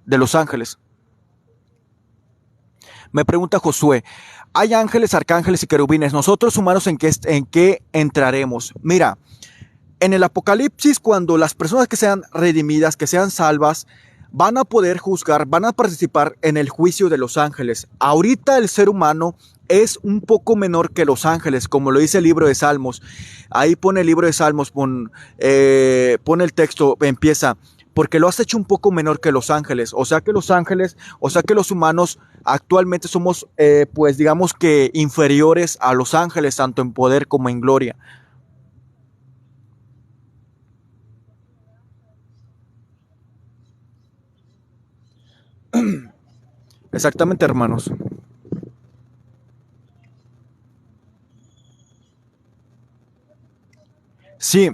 los ángeles. Me pregunta Josué, ¿hay ángeles, arcángeles y querubines? ¿Nosotros humanos en qué entraremos? Mira, en el Apocalipsis, cuando las personas que sean redimidas, que sean salvas, van a poder juzgar, van a participar en el juicio de los ángeles. Ahorita el ser humano es un poco menor que los ángeles, como lo dice el libro de Salmos. Ahí pone el libro de Salmos, pone el texto, empieza, porque lo has hecho un poco menor que los ángeles. O sea que los ángeles, o sea que los humanos actualmente somos, pues digamos que inferiores a los ángeles, tanto en poder como en gloria. Exactamente, hermanos. Sí,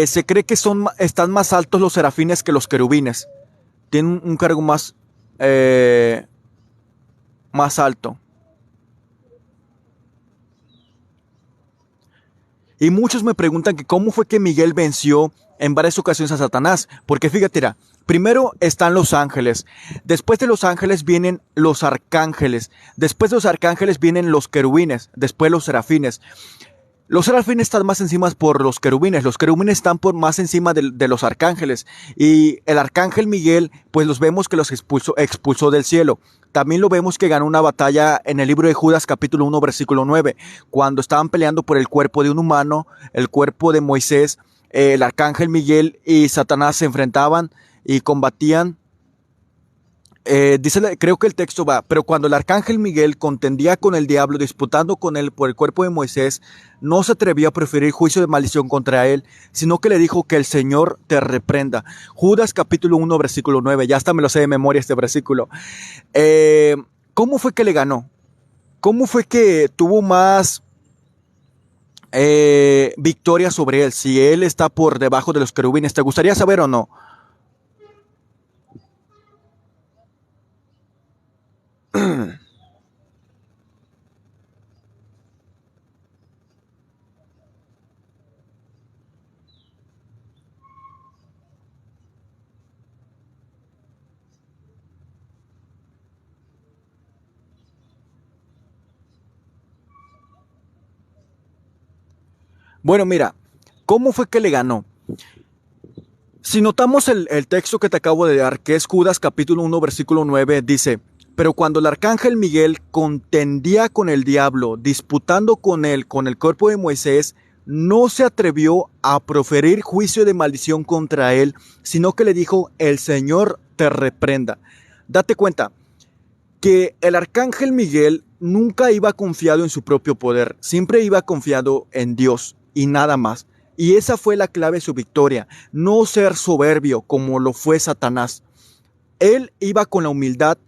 se cree que están más altos los serafines que los querubines. Tienen un cargo eh, más alto. Y muchos me preguntan que cómo fue que Miguel venció en varias ocasiones a Satanás. Porque fíjate, primero están los ángeles. Después de los ángeles vienen los arcángeles. Después de los arcángeles vienen los querubines. Después los serafines. Los serafines están más encima por los querubines. Los querubines están más encima de los arcángeles. Y el arcángel Miguel, pues los vemos que los expulsó del cielo. También lo vemos que ganó una batalla en el libro de Judas capítulo 1 versículo 9. Cuando estaban peleando por el cuerpo de un humano, el cuerpo de Moisés, el arcángel Miguel y Satanás se enfrentaban y combatían. Creo que el texto va, pero cuando el arcángel Miguel contendía con el diablo, disputando con él por el cuerpo de Moisés, no se atrevió a proferir juicio de maldición contra él, sino que le dijo que el Señor te reprenda. Judas capítulo 1 versículo 9, ya hasta me lo sé de memoria este versículo. ¿Cómo fue que le ganó? ¿Cómo fue que tuvo más victoria sobre él? Si él está por debajo de los querubines, ¿te gustaría saber o no? Bueno, mira, ¿cómo fue que le ganó? Si notamos el texto que te acabo de dar, que es Judas capítulo 1 versículo 9, dice, pero cuando el arcángel Miguel contendía con el diablo, disputando con él, con el cuerpo de Moisés, no se atrevió a proferir juicio de maldición contra él, sino que le dijo, el Señor te reprenda. Date cuenta que el arcángel Miguel nunca iba confiado en su propio poder, siempre iba confiado en Dios y nada más. Y esa fue la clave de su victoria, no ser soberbio como lo fue Satanás. Él iba con la humildad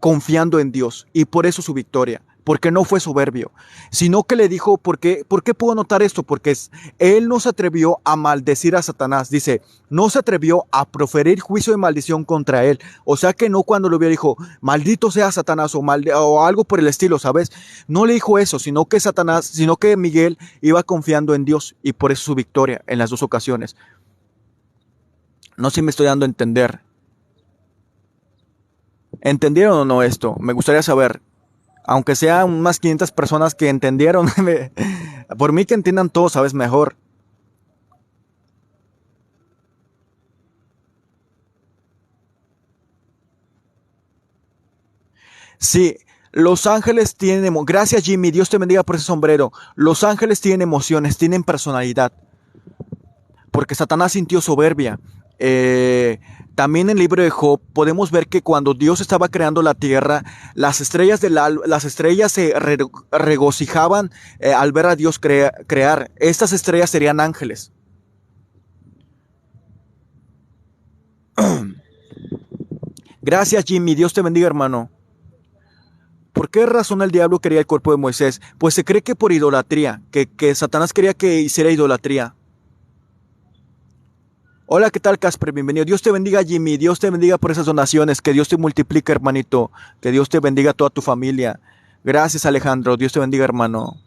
confiando en Dios y por eso su victoria, porque no fue soberbio, sino que le dijo, ¿por qué puedo notar esto? Porque él no se atrevió a maldecir a Satanás, dice, no se atrevió a proferir juicio de maldición contra él, o sea que no cuando lo vio dijo, maldito sea Satanás o algo por el estilo, ¿sabes? No le dijo eso, sino que Miguel iba confiando en Dios y por eso su victoria en las dos ocasiones. No sé si me estoy dando a entender. ¿Entendieron o no esto? Me gustaría saber. Aunque sean unas 500 personas que entendieron, por mí que entiendan todo, sabes mejor. Sí, los ángeles tienen gracias Jimmy, Dios te bendiga por ese sombrero. Los ángeles tienen emociones, tienen personalidad. Porque Satanás sintió soberbia. También en el libro de Job podemos ver que cuando Dios estaba creando la tierra, las estrellas las estrellas se regocijaban al ver a Dios crear. Estas estrellas serían ángeles. Gracias Jimmy, Dios te bendiga hermano. ¿Por qué razón el diablo quería el cuerpo de Moisés? Pues se cree que por idolatría, que Satanás quería que hiciera idolatría. Hola, ¿qué tal, Casper? Bienvenido. Dios te bendiga, Jimmy. Dios te bendiga por esas donaciones. Que Dios te multiplique, hermanito. Que Dios te bendiga a toda tu familia. Gracias, Alejandro. Dios te bendiga, hermano.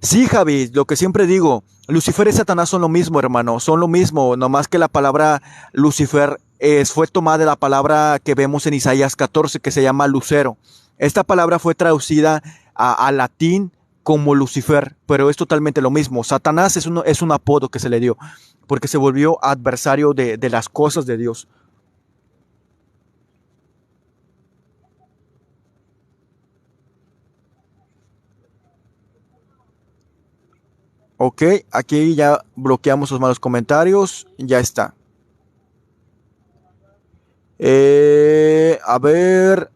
Sí, Javi, lo que siempre digo, Lucifer y Satanás son lo mismo, hermano, son lo mismo, nomás que la palabra Lucifer fue tomada de la palabra que vemos en Isaías 14, que se llama lucero. Esta palabra fue traducida a latín como Lucifer, pero es totalmente lo mismo. Satanás es un apodo que se le dio, porque se volvió adversario de las cosas de Dios. Ok, aquí ya bloqueamos los malos comentarios, ya está. A ver,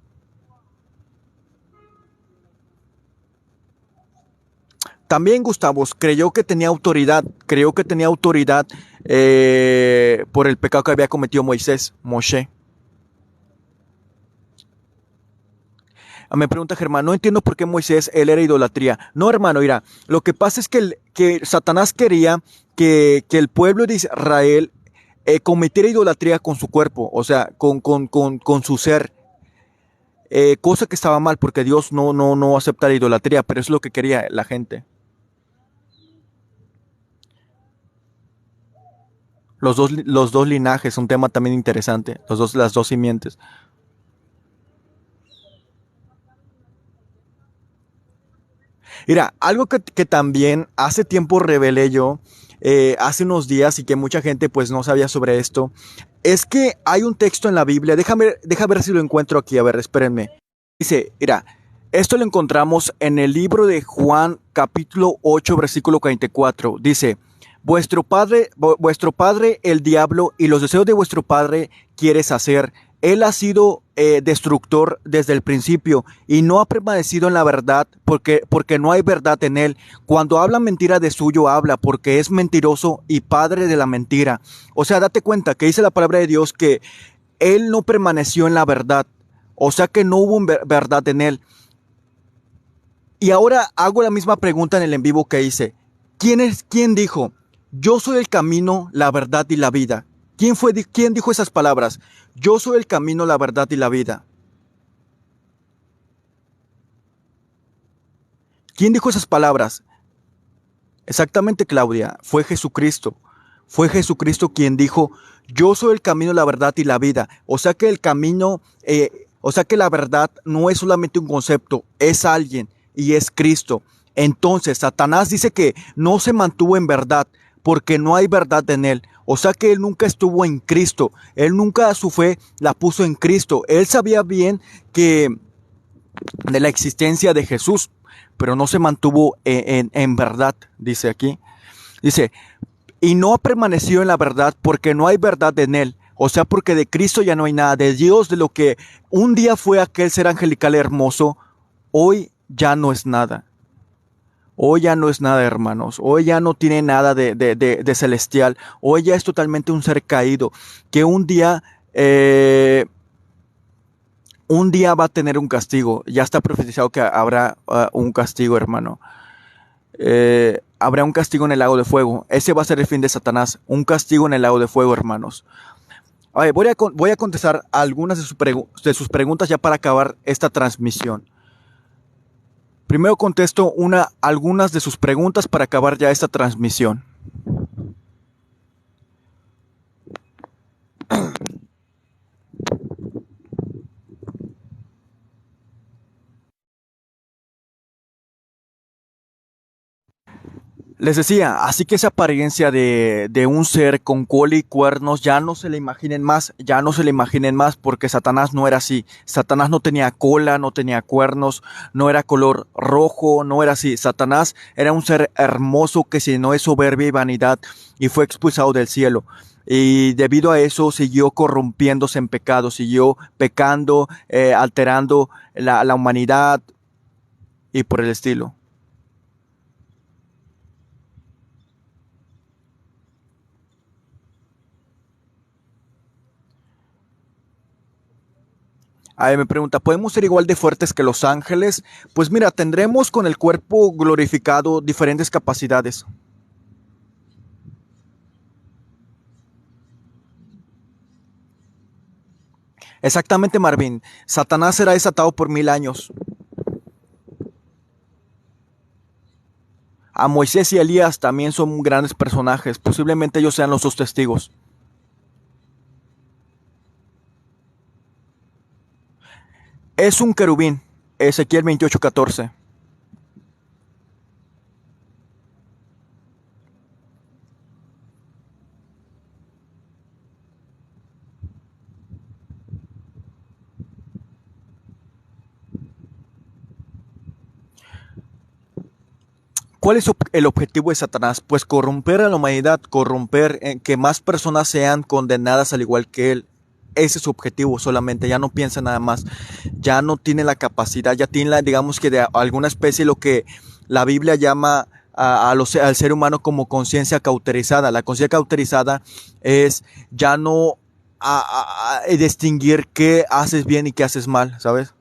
también Gustavo creyó que tenía autoridad por el pecado que había cometido Moisés, Moshe. Me pregunta Germán, no entiendo por qué Moisés, él era idolatría. No, hermano, mira, lo que pasa es que, que Satanás quería que el pueblo de Israel cometiera idolatría con su cuerpo, o sea, con su ser. Cosa que estaba mal porque Dios no acepta la idolatría, pero es lo que quería la gente. Los dos linajes, un tema también interesante, las dos simientes. Mira, algo que también hace tiempo revelé yo, hace unos días y que mucha gente pues no sabía sobre esto, es que hay un texto en la Biblia, deja ver si lo encuentro aquí, a ver, espérenme. Dice, mira, esto lo encontramos en el libro de Juan capítulo 8 versículo 44. Dice, vuestro padre el diablo y los deseos de vuestro padre quieres hacer. Él ha sido destructor desde el principio y no ha permanecido en la verdad porque no hay verdad en él. Cuando habla mentira de suyo habla porque es mentiroso y padre de la mentira. O sea, date cuenta que dice la palabra de Dios que él no permaneció en la verdad. O sea que no hubo verdad en él. Y ahora hago la misma pregunta en el en vivo que hice. ¿Quién dijo? Yo soy el camino, la verdad y la vida. ¿Quién dijo esas palabras? Yo soy el camino, la verdad y la vida. ¿Quién dijo esas palabras? Exactamente, Claudia. Fue Jesucristo. Fue Jesucristo quien dijo, yo soy el camino, la verdad y la vida. O sea que el camino, o sea que la verdad no es solamente un concepto, es alguien y es Cristo. Entonces, Satanás dice que no se mantuvo en verdad porque no hay verdad en él. O sea que él nunca estuvo en Cristo. Él nunca su fe la puso en Cristo. Él sabía bien que de la existencia de Jesús, pero no se mantuvo en verdad, dice aquí. Dice, y no ha permanecido en la verdad porque no hay verdad en él. O sea, porque de Cristo ya no hay nada. De Dios, de lo que un día fue aquel ser angelical hermoso, hoy ya no es nada. Hoy ya no es nada, hermanos. Hoy ya no tiene nada de celestial. Hoy ya es totalmente un ser caído. Que un día va a tener un castigo. Ya está profetizado que habrá un castigo, hermano. Habrá un castigo en el lago de fuego. Ese va a ser el fin de Satanás. Un castigo en el lago de fuego, hermanos. A ver, voy a contestar algunas de sus preguntas ya para acabar esta transmisión. Primero contesto algunas de sus preguntas para acabar ya esta transmisión. Les decía, así que esa apariencia de un ser con cola y cuernos ya no se le imaginen más, ya no se le imaginen más porque Satanás no era así. Satanás no tenía cola, no tenía cuernos, no era color rojo, no era así. Satanás era un ser hermoso que se llenó de soberbia y vanidad y fue expulsado del cielo. Y debido a eso siguió corrompiéndose en pecado, siguió pecando, alterando la humanidad y por el estilo. Ahí me pregunta, ¿podemos ser igual de fuertes que los ángeles? Pues mira, tendremos con el cuerpo glorificado diferentes capacidades. Exactamente, Marvin. Satanás será desatado por 1000 años. A Moisés y Elías también son grandes personajes. Posiblemente ellos sean los dos testigos. Es un querubín. Ezequiel 28:14. ¿Cuál es el objetivo de Satanás? Pues corromper a la humanidad, corromper, que más personas sean condenadas al igual que él. Ese es su objetivo solamente, ya no piensa nada más, ya no tiene la capacidad, ya tiene digamos que de alguna especie lo que la Biblia llama al ser humano como conciencia cauterizada. La conciencia cauterizada es ya no distinguir qué haces bien y qué haces mal, ¿sabes?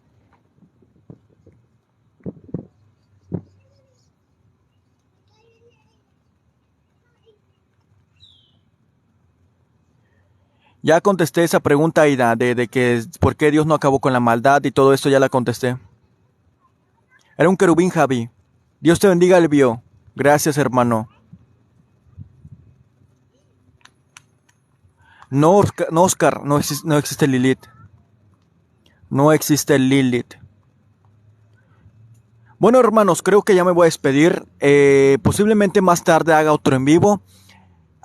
Ya contesté esa pregunta, Ida, de que por qué Dios no acabó con la maldad y todo esto ya la contesté. Era un querubín, Javi. Dios te bendiga, Elvio. Gracias, hermano. No, no, Oscar, no existe Lilith. No existe Lilith. Bueno, hermanos, creo que ya me voy a despedir. Posiblemente más tarde haga otro en vivo.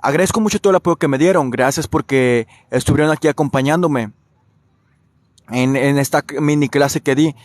Agradezco mucho todo el apoyo que me dieron. Gracias porque estuvieron aquí acompañándome en esta mini clase que di.